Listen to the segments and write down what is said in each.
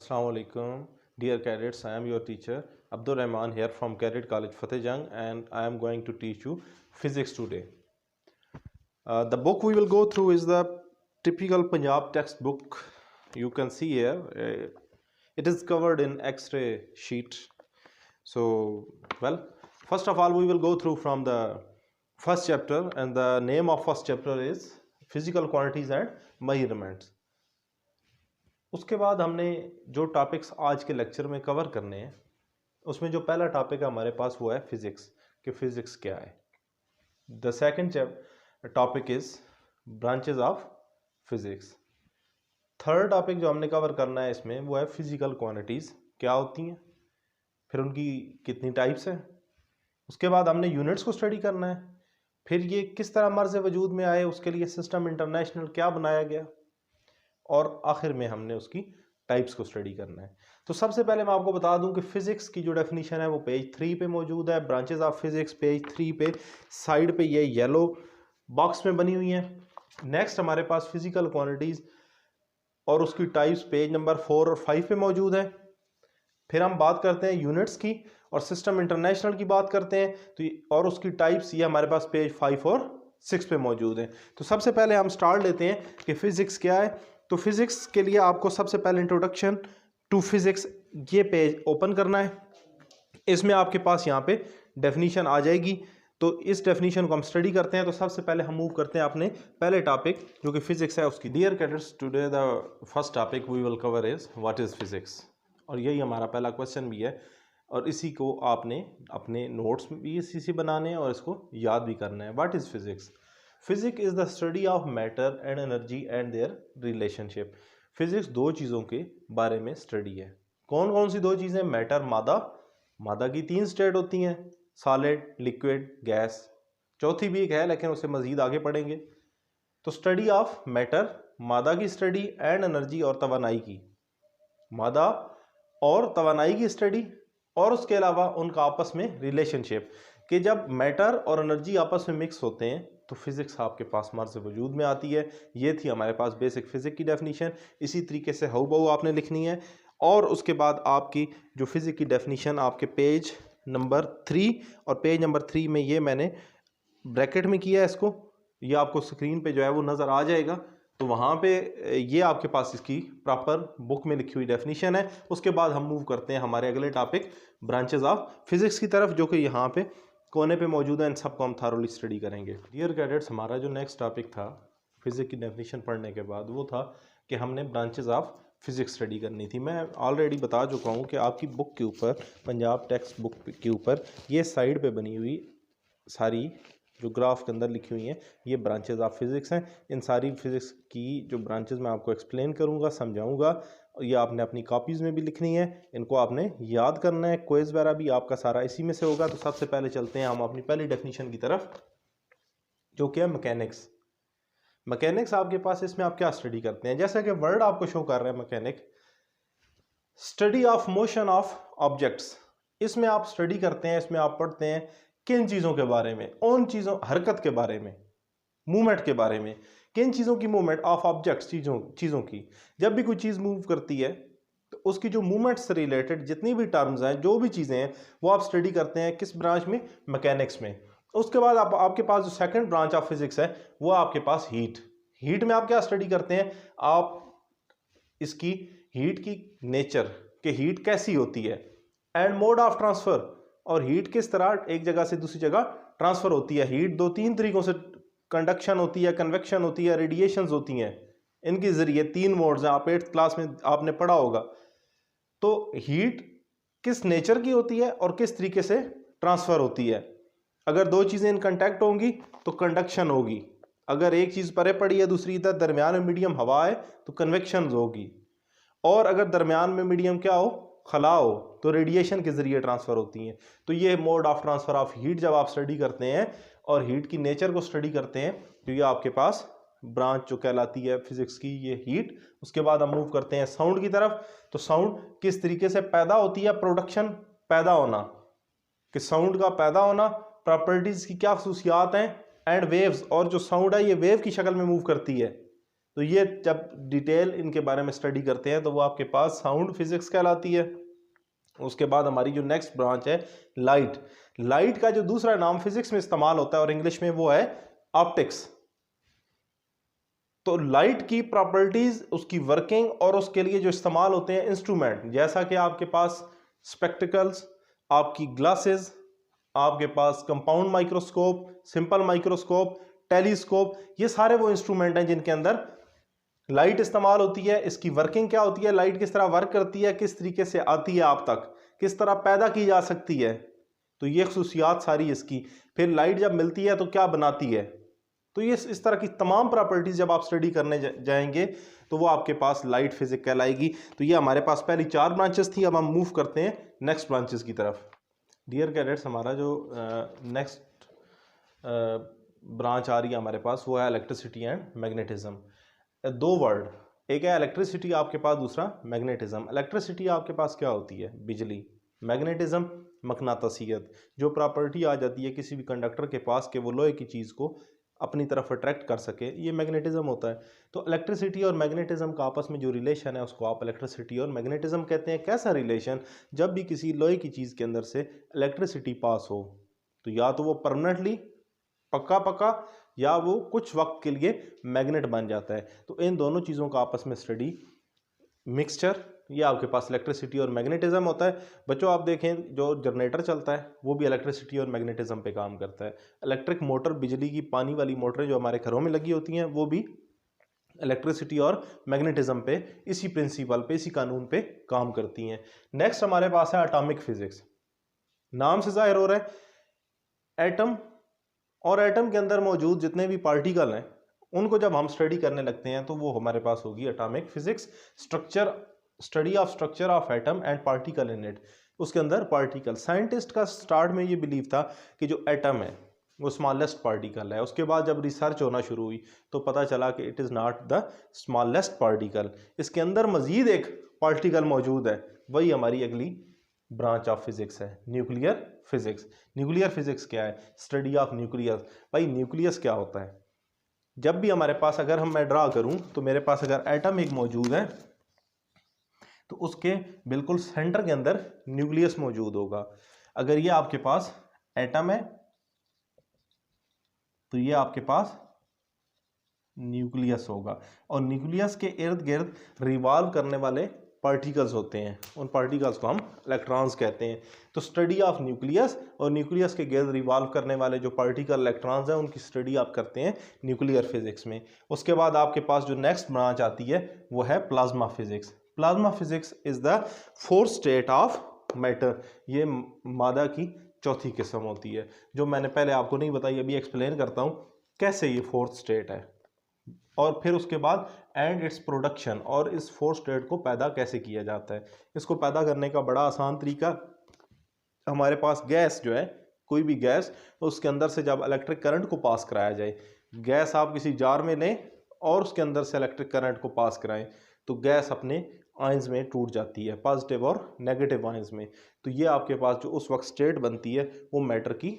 Assalamu alaikum, dear cadets. I am your teacher Abdul Rahman here from Cadet College Fatehjung, and I am going to teach you physics today. The book we will go through is the typical Punjab textbook. You can see here, it is covered in X-ray sheet. So, first of all, we will go through from the first chapter, and the name of first chapter is Physical Quantities and Measurements. उसके बाद हमने जो topics आज के lecture में cover करने हैं उसमें जो पहला टॉपिक है हमारे पास वो है फिजिक्स कि फिजिक्स क्या है। The second topic is branches of physics. Third topic जो हमने कवर करना है इसमें वो है फिजिकल क्वांटिटीज़ क्या होती हैं, फिर उनकी कितनी टाइप्स हैं। उसके बाद हमने यूनिट्स को स्टडी करना है, फिर ये किस तरह मर्ज़ वजूद में आए, उसके लिए सिस्टम इंटरनेशनल क्या बनाया गया, और आखिर में हमने उसकी टाइप्स को स्टडी करना है। तो सबसे पहले मैं आपको बता दूं कि फिजिक्स की जो डेफिनेशन है वो पेज 3 पे मौजूद है। ब्रांचेस ऑफ फिजिक्स पेज 3 पे साइड पे ये येलो बॉक्स में बनी हुई है। नेक्स्ट हमारे पास फिजिकल क्वांटिटीज़ और उसकी टाइप्स पेज नंबर 4 और 5 पे मौजूद है। फिर हम बात करते हैं यूनिट्स की और सिस्टम इंटरनेशनल की बात करते हैं तो और उसकी टाइप्स ये हमारे पास पेज 5 और 6 पे मौजूद है। तो सबसे पहले हम स्टार्ट लेते हैं कि फिजिक्स क्या है। तो फिजिक्स के लिए आपको सबसे पहले इंट्रोडक्शन टू फिजिक्स ये पेज ओपन करना है। इसमें आपके पास यहाँ पे डेफिनेशन आ जाएगी। तो इस डेफिनेशन को हम स्टडी करते हैं। तो सबसे पहले हम मूव करते हैं अपने पहले टॉपिक जो कि फिजिक्स है उसकी। Dear cadets, today the first topic we will cover is what is physics, और यही हमारा पहला क्वेश्चन भी है और इसी को आपने अपने नोट्स में भी इसी से बनाने हैं और इसको याद भी करना है। What is physics? Physics is the study of matter and energy and their relationship. Physics दो चीज़ों के बारे में स्टडी है। कौन कौन सी दो चीज़ें? मैटर, मादा। मादा की 3 स्टेट होती हैं, सॉलिड, लिक्विड, गैस। चौथी भी एक है लेकिन उसे मज़ीद आगे पढ़ेंगे। तो स्टडी ऑफ मैटर, मादा की स्टडी, एंड एनर्जी और तवानाई की। मादा और तवानाई की स्टडी और उसके अलावा उनका आपस में रिलेशनशिप कि जब मैटर और एनर्जी आपस में मिक्स होते हैं तो फिजिक्स आपके पास मर्ज़ वजूद में आती है। ये थी हमारे पास बेसिक फिजिक्स की डेफिनेशन। इसी तरीके से हऊ बहू आपने लिखनी है और उसके बाद आपकी जो फिजिक्स की डेफिनेशन आपके पेज नंबर 3 और पेज नंबर 3 में ये मैंने ब्रैकेट में किया है इसको, ये आपको स्क्रीन पे जो है वो नज़र आ जाएगा। तो वहाँ पे ये आपके पास इसकी प्रॉपर बुक में लिखी हुई डेफिनेशन है। उसके बाद हम मूव करते हैं हमारे अगले टॉपिक ब्रांचेस ऑफ फिजिक्स की तरफ जो कि यहाँ पे कोने पे मौजूद है। इन सबको हम थारोली स्टडी करेंगे। डियर कैडेट्स, हमारा जो नेक्स्ट टॉपिक था फिजिक्स की डेफिनेशन पढ़ने के बाद वो था कि हमने ब्रांचेस ऑफ फिजिक्स स्टडी करनी थी। मैं ऑलरेडी बता चुका हूँ कि आपकी बुक के ऊपर, पंजाब टेक्स्ट बुक के ऊपर ये साइड पे बनी हुई सारी जो ग्राफ के अंदर लिखी हुई हैं ये ब्रांचेस ऑफ फिजिक्स हैं। इन सारी फिजिक्स की जो ब्रांचेस मैं आपको एक्सप्लेन करूँगा, समझाऊँगा, और ये आपने अपनी कॉपीज़ में भी लिखनी है, इनको आपने याद करना है। क्विज वगैरह भी आपका सारा इसी में से होगा। तो सबसे पहले चलते हैं हम अपनी पहली डेफिनेशन की तरफ जो कि है मैकेनिक्स। मैकेनिक्स आपके पास, इसमें आप क्या स्टडी करते हैं? जैसा कि वर्ड आपको शो कर रहा है mechanic, study of motion of objects. इसमें आप स्टडी करते हैं, इसमें आप पढ़ते हैं किन चीज़ों के बारे में? उन चीज़ों, हरकत के बारे में, मूवमेंट के बारे में। किन चीज़ों की मूवमेंट? ऑफ ऑब्जेक्ट्स, चीज़ों की। जब भी कोई चीज़ मूव करती है तो उसकी जो मूवमेंट से रिलेटेड जितनी भी टर्म्स हैं, जो भी चीज़ें हैं, वो आप स्टडी करते हैं किस ब्रांच में? मैकेनिक्स में। उसके बाद आपके पास जो सेकंड ब्रांच ऑफ फिजिक्स है वो आपके पास हीट। हीट में आप क्या स्टडी करते हैं? आप इसकी हीट की नेचर, कि हीट कैसी होती है, एंड मोड ऑफ ट्रांसफ़र, और हीट किस तरह एक जगह से दूसरी जगह ट्रांसफ़र होती है। हीट 2-3 तरीकों से, कंडक्शन होती है, कन्वेक्शन होती है, रेडिएशंस होती हैं। इनके ज़रिए 3 मोड्स हैं, आप 8th क्लास में आपने पढ़ा होगा। तो हीट किस नेचर की होती है और किस तरीके से ट्रांसफ़र होती है। अगर दो चीज़ें इन कंटैक्ट होंगी तो कंडक्शन होगी। अगर एक चीज़ परे पड़ी है, दूसरी इधर दरमियान में मीडियम हवा है तो कन्वेक्शन होगी। और अगर दरमियान में मीडियम क्या हो? खला हो, तो रेडिएशन के ज़रिए ट्रांसफ़र होती हैं। तो ये mode of transfer of heat जब आप स्टडी करते हैं और हीट की नेचर को स्टडी करते हैं तो ये आपके पास ब्रांच जो कहलाती है फिजिक्स की, ये हीट। उसके बाद हम मूव करते हैं साउंड की तरफ। तो साउंड किस तरीके से पैदा होती है? प्रोडक्शन, पैदा होना, कि साउंड का पैदा होना, प्रॉपर्टीज़ की क्या खसूसियात हैं, एंड वेव्स, और जो साउंड है ये वेव की शक्ल में मूव करती है। तो ये जब डिटेल इनके बारे में स्टडी करते हैं तो वो आपके पास साउंड फिजिक्स कहलाती है। उसके बाद हमारी जो नेक्स्ट ब्रांच है लाइट। लाइट का जो दूसरा नाम फिजिक्स में इस्तेमाल होता है और इंग्लिश में वो है ऑप्टिक्स। तो लाइट की प्रॉपर्टीज, उसकी वर्किंग और उसके लिए जो इस्तेमाल होते हैं इंस्ट्रूमेंट, जैसा कि आपके पास स्पेक्टिकल्स, आपकी ग्लासेस, आपके पास compound microscope, simple microscope, telescope, ये सारे वो इंस्ट्रूमेंट हैं जिनके अंदर लाइट इस्तेमाल होती है। इसकी वर्किंग क्या होती है, लाइट किस तरह वर्क करती है, किस तरीके से आती है आप तक, किस तरह पैदा की जा सकती है, तो ये खसूसियात सारी इसकी। फिर लाइट जब मिलती है तो क्या बनाती है, तो ये इस तरह की तमाम प्रॉपर्टीज जब आप स्टडी करने जाएंगे तो वो आपके पास लाइट फिजिक्स कहलाएगी। तो ये हमारे पास पहली 4 ब्रांचेस थी। अब हम मूव करते हैं नेक्स्ट ब्रांचेस की तरफ। डियर कैडेट्स, हमारा जो नेक्स्ट ब्रांच आ रही है हमारे पास वो है इलेक्ट्रिसिटी एंड मैग्नेटिज्म। 2 वर्ड, एक है इलेक्ट्रिसिटी आपके पास, दूसरा मैग्नेटिज्म। इलेक्ट्रिसिटी आपके पास क्या होती है, बिजली। मैग्नेटिज्म मकनातसियत, जो प्रॉपर्टी आ जाती है किसी भी कंडक्टर के पास कि वो लोहे की चीज़ को अपनी तरफ अट्रैक्ट कर सके, ये मैग्नेटिज्म होता है। तो इलेक्ट्रिसिटी और मैग्नेटिज्म का आपस में जो रिलेशन है उसको आप इलेक्ट्रिसिटी और मैग्नेटिज्म कहते हैं। कैसा रिलेशन, जब भी किसी लोहे की चीज़ के अंदर से इलेक्ट्रिसिटी पास हो तो या तो वो परमानेंटली पक्का पक्का या वो कुछ वक्त के लिए मैग्नेट बन जाता है। तो इन दोनों चीज़ों का आपस में स्टडी मिक्सचर, ये आपके पास इलेक्ट्रिसिटी और मैग्नेटिज्म होता है। बच्चों आप देखें जो जनरेटर चलता है वो भी इलेक्ट्रिसिटी और मैग्नेटिज्म पे काम करता है। इलेक्ट्रिक मोटर, बिजली की पानी वाली मोटरें जो हमारे घरों में लगी होती हैं वो भी इलेक्ट्रिसिटी और मैग्नेटिज्म पे, इसी प्रिंसिपल पे, इसी कानून पे काम करती हैं। नेक्स्ट हमारे पास है एटॉमिक फिजिक्स। नाम से जाहिर हो रहा है एटम, और एटम के अंदर मौजूद जितने भी पार्टिकल हैं उनको जब हम स्टडी करने लगते हैं तो वो हमारे पास होगी atomic physics. Structure, study of structure of atom and particle in it, उसके अंदर पार्टिकल। साइंटिस्ट का स्टार्ट में ये बिलीव था कि जो एटम है वो स्मॉलेस्ट पार्टिकल है। उसके बाद जब रिसर्च होना शुरू हुई तो पता चला कि it is not the smallest particle, इसके अंदर मजीद एक पार्टिकल मौजूद है। वही हमारी अगली ब्रांच ऑफ फिजिक्स है, न्यूक्लियर फिजिक्स। न्यूक्लियर फिजिक्स क्या है, स्टडी ऑफ न्यूक्लियस। भाई न्यूक्लियस क्या होता है, जब भी हमारे पास, अगर मैं ड्रा करूं तो मेरे पास अगर एटम एक मौजूद है तो उसके बिल्कुल सेंटर के अंदर न्यूक्लियस मौजूद होगा। अगर ये आपके पास एटम है तो ये आपके पास न्यूक्लियस होगा, और न्यूक्लियस के इर्द गिर्द रिवॉल्व करने वाले पार्टिकल्स होते हैं, उन पार्टिकल्स को हम इलेक्ट्रॉन्स कहते हैं। तो स्टडी ऑफ न्यूक्लियस, और न्यूक्लियस के गिर्द रिवॉल्व करने वाले जो पार्टिकल इलेक्ट्रॉन्स हैं उनकी स्टडी आप करते हैं न्यूक्लियर फिजिक्स में। उसके बाद आपके पास जो नेक्स्ट ब्रांच आती है वो है plasma physics. Plasma physics is the 4th state of matter. ये मादा की चौथी किस्म होती है, जो मैंने पहले आपको नहीं बताई, अभी एक्सप्लेन करता हूँ कैसे ये 4th स्टेट है। और फिर उसके बाद एंड इट्स प्रोडक्शन, और इस 4th स्टेट को पैदा कैसे किया जाता है। इसको पैदा करने का बड़ा आसान तरीका, हमारे पास गैस जो है, कोई भी गैस, उसके अंदर से जब इलेक्ट्रिक करंट को पास कराया जाए, गैस आप किसी जार में लें और उसके अंदर से इलेक्ट्रिक करंट को पास कराएं तो गैस अपने आयंस में टूट जाती है, पॉजिटिव और नेगेटिव आयंस में। तो ये आपके पास जो उस वक्त स्टेट बनती है वो मैटर की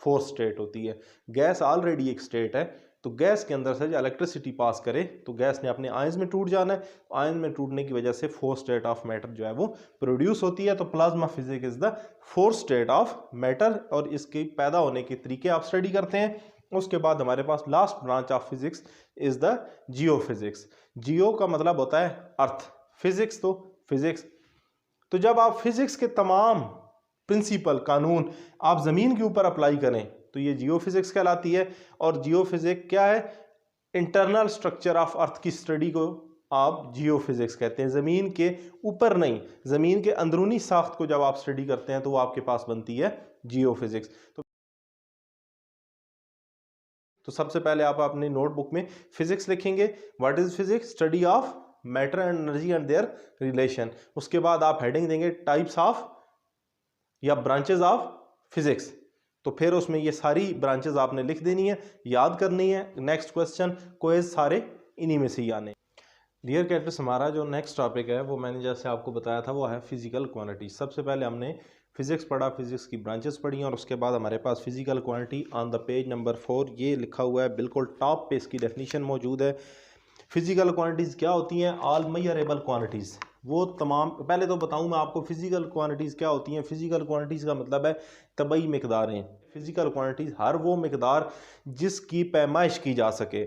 4th स्टेट होती है। गैस ऑलरेडी एक स्टेट है, तो गैस के अंदर से जो इलेक्ट्रिसिटी पास करे तो गैस ने अपने आयंस में टूट जाना है, आयन में टूटने की वजह से 4th स्टेट ऑफ मैटर जो है वो प्रोड्यूस होती है। तो plasma physics is the 4th state of matter, और इसके पैदा होने के तरीके आप स्टडी करते हैं। उसके बाद हमारे पास last branch of physics is the geo physics. Geo का मतलब होता है अर्थ, फिजिक्स तो फिजिक्स। तो जब आप फिजिक्स के तमाम प्रिंसिपल, कानून आप ज़मीन के ऊपर अप्लाई करें तो ये जियो फिजिक्स कहलाती है। और जियो फिजिक्स क्या है, इंटरनल स्ट्रक्चर ऑफ अर्थ की स्टडी को आप जियो फिजिक्स कहते हैं। ज़मीन के ऊपर नहीं, ज़मीन के अंदरूनी साख्त को जब आप स्टडी करते हैं तो वो आपके पास बनती है जियो फिजिक्स। तो सबसे पहले आप अपनी नोटबुक में फिजिक्स लिखेंगे, what is physics, study of matter and energy and there relation. उसके बाद आप हेडिंग देंगे टाइप्स ऑफ या ब्रांचेस ऑफ फिजिक्स। तो फिर उसमें ये सारी ब्रांचेस आपने लिख देनी है, याद करनी है। नेक्स्ट क्वेश्चन क्वेज सारे इन्हीं में से ही आने। डियर कैडेट्स, हमारा जो नेक्स्ट टॉपिक है वो मैंने जैसे आपको बताया था वो है फिजिकल क्वांटिटी। सबसे पहले हमने फिजिक्स पढ़ा, फिजिक्स की ब्रांचेस पढ़ी, और उसके बाद हमारे पास physical quantity on the page number 4 ये लिखा हुआ है, बिल्कुल टॉप पे इसकी डेफिनेशन मौजूद है। फिजिकल क्वांटिटीज़ क्या होती हैं? ऑल मेजरेबल क्वांटिटीज़, वो तमाम, पहले तो बताऊं मैं आपको फिजिकल क्वांटिटीज़ क्या होती हैं। फिजिकल क्वांटिटीज़ का मतलब है तबई मिकदारें। फिजिकल क्वांटिटीज़ हर वो मिकदार जिसकी पैमाइश की जा सके।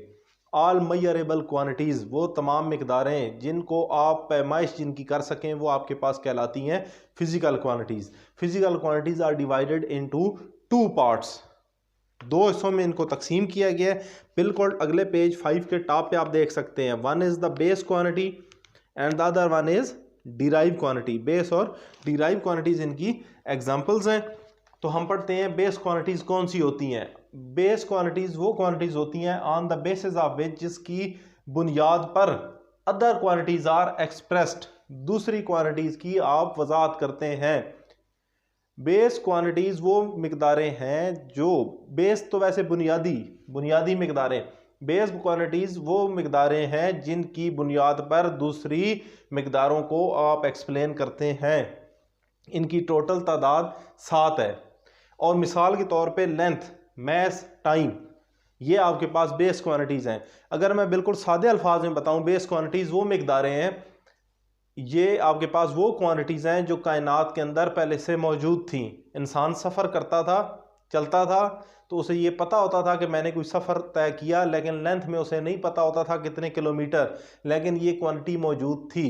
ऑल मेजरेबल क्वांटिटीज़ वो तमाम मिकदारें जिनको आप पैमाइश जिनकी कर सकें, वो आपके पास कहलाती हैं physical quantities. Physical quantities are divided into two parts, दो हिस्सों में इनको तकसीम किया गया है। बिल्कुल अगले पेज 5 के टॉप पे आप देख सकते हैं, one is the base quantity and the other one is derive quantity. Base और डिराइव क्वांटिटीज़ इनकी एग्जांपल्स हैं। तो हम पढ़ते हैं बेस क्वांटिटीज़ कौन सी होती हैं। बेस क्वांटिटीज़ वो क्वांटिटीज़ होती हैं on the basis of which, जिसकी बुनियाद पर अदर क्वांटिटीज़ आर एक्सप्रेस्ड, दूसरी क्वांटिटीज़ की आप वजाहत करते हैं। बेस क्वांटिटीज़ वो मिकदारें हैं जो, बेस तो वैसे बुनियादी मिकदारें, बेस क्वांटिटीज़ वो मिकदारें हैं जिनकी बुनियाद पर दूसरी मिकदारों को आप एक्सप्लेन करते हैं। इनकी टोटल तादाद 7 है। और मिसाल के तौर पे लेंथ, मैस, टाइम, ये आपके पास बेस क्वांटिटीज़ हैं। अगर मैं बिल्कुल सादे अल्फाज में बताऊं, बेस क्वांटिटीज़ वो मिकदारें हैं, ये आपके पास वो क्वांटिटीज़ हैं जो कायनात के अंदर पहले से मौजूद थी। इंसान सफ़र करता था, चलता था, तो उसे ये पता होता था कि मैंने कोई सफ़र तय किया, लेकिन लेंथ में उसे नहीं पता होता था कितने किलोमीटर, लेकिन ये क्वांटिटी मौजूद थी।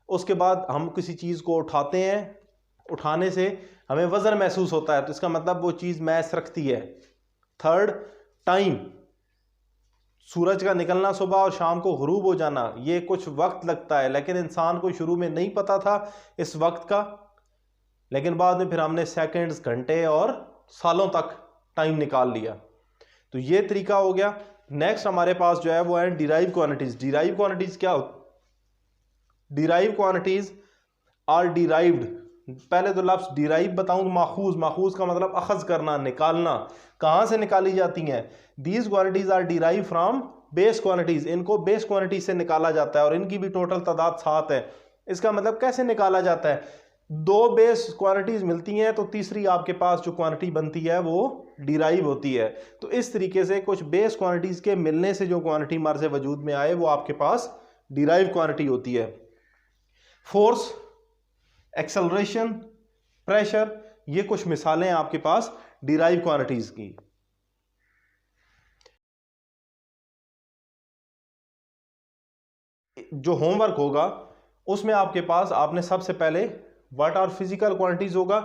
उसके बाद हम किसी चीज़ को उठाते हैं, उठाने से हमें वज़न महसूस होता है, तो इसका मतलब वो चीज़ मैस रखती है। थर्ड, टाइम, सूरज का निकलना सुबह और शाम को गुरूब हो जाना, ये कुछ वक्त लगता है, लेकिन इंसान को शुरू में नहीं पता था इस वक्त का, लेकिन बाद में फिर हमने सेकंड्स, घंटे और सालों तक टाइम निकाल लिया। तो ये तरीका हो गया। नेक्स्ट हमारे पास जो है वो है डिराइव क्वांटिटीज़। डिराइव क्वांटिटीज़ क्या हो? डिराइव क्वांटिटीज़ आर डिराइव्ड, पहले तो लफ्ज़ डिराइव बताऊँ, माखूज, माखूज का मतलब अखज़ करना, निकालना, कहाँ से निकाली जाती हैं। These quantities are derive from base quantities, इनको बेस क्वांटिटी से निकाला जाता है और इनकी भी टोटल तादाद 7 है। इसका मतलब कैसे निकाला जाता है? दो बेस क्वांटिटीज़ मिलती हैं तो तीसरी आपके पास जो क्वांटिटी बनती है वो डिराइव होती है। तो इस तरीके से कुछ बेस क्वांटिटीज़ के मिलने से जो क्वांटिटी हमारे से वजूद में आए वो आपके पास डिराइव क्वांटिटी होती है। फोर्स, एक्सेलरेशन, प्रेशर, ये कुछ मिसालें हैं आपके पास डिराइव क्वांटिटीज़ की। जो होमवर्क होगा उसमें आपके पास, आपने सबसे पहले व्हाट आर फिजिकल क्वांटिटीज़ होगा,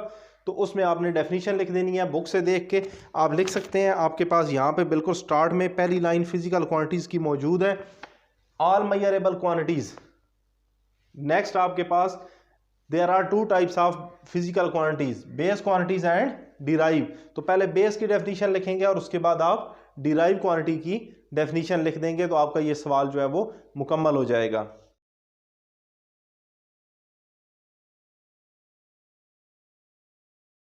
तो उसमें आपने डेफिनेशन लिख देनी है। बुक से देख के आप लिख सकते हैं, आपके पास यहाँ पे बिल्कुल स्टार्ट में पहली लाइन फिजिकल क्वांटिटीज़ की मौजूद है, ऑल मेजरेबल क्वांटिटीज़। नेक्स्ट आपके पास there are two types of physical quantities, base quantities and derive. तो पहले बेस की डेफिनेशन लिखेंगे और उसके बाद आप डिराइव क्वांटिटी की डेफिनेशन लिख देंगे, तो आपका ये सवाल जो है वो मुकम्मल हो जाएगा।